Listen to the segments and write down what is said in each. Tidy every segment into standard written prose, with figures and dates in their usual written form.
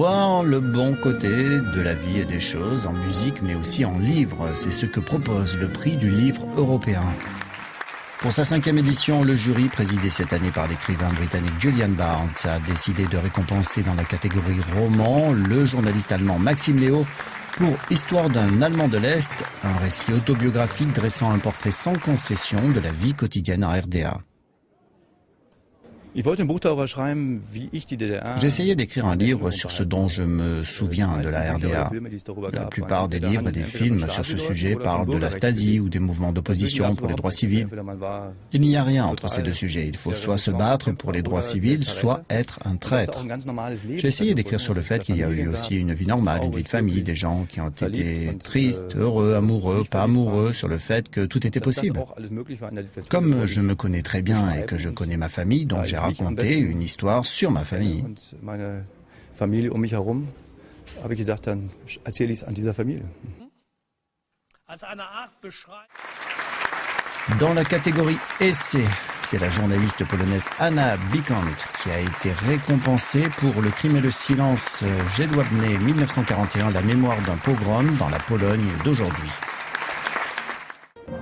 Voir le bon côté de la vie et des choses en musique mais aussi en livres, c'est ce que propose le prix du livre européen. Pour sa 5e édition, le jury, présidé cette année par l'écrivain britannique Julian Barnes, a décidé de récompenser dans la catégorie roman le journaliste allemand Maxime Léo pour Histoire d'un Allemand de l'Est, un récit autobiographique dressant un portrait sans concession de la vie quotidienne en RDA. J'ai essayé d'écrire un livre sur ce dont je me souviens de la RDA. La plupart des livres et des films sur ce sujet parlent de la Stasi ou des mouvements d'opposition pour les droits civils. Il n'y a rien entre ces deux sujets. Il faut soit se battre pour les droits civils, soit être un traître. J'ai essayé d'écrire sur le fait qu'il y a eu aussi une vie normale, une vie de famille, des gens qui ont été tristes, heureux, amoureux, pas amoureux, sur le fait que tout était possible. Comme je me connais très bien et que je connais ma famille, donc j'ai raconté une histoire sur ma famille. Dans la catégorie essai, c'est la journaliste polonaise Anna Bikant qui a été récompensée pour Le crime et le silence, Jedwabne 1941, la mémoire d'un pogrom dans la Pologne d'aujourd'hui.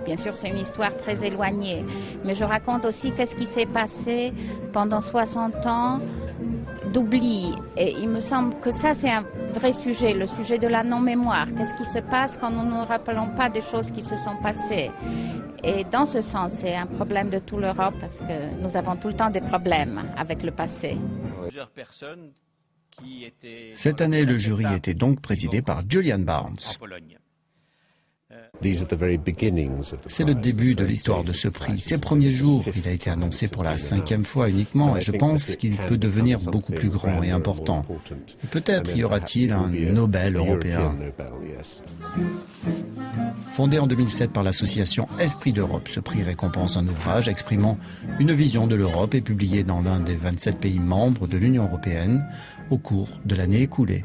Bien sûr, c'est une histoire très éloignée, mais je raconte aussi qu'est-ce qui s'est passé pendant 60 ans d'oubli. Et il me semble que ça, c'est un vrai sujet, le sujet de la non-mémoire. Qu'est-ce qui se passe quand nous ne nous rappelons pas des choses qui se sont passées? Et dans ce sens, c'est un problème de toute l'Europe parce que nous avons tout le temps des problèmes avec le passé. Cette année, le jury était donc présidé par Julian Barnes. C'est le début de l'histoire de ce prix. Ces premiers jours, il a été annoncé pour la 5e fois uniquement et je pense qu'il peut devenir beaucoup plus grand et important. Peut-être y aura-t-il un Nobel européen. Fondé en 2007 par l'association Esprit d'Europe, ce prix récompense un ouvrage exprimant une vision de l'Europe et publié dans l'un des 27 pays membres de l'Union européenne au cours de l'année écoulée.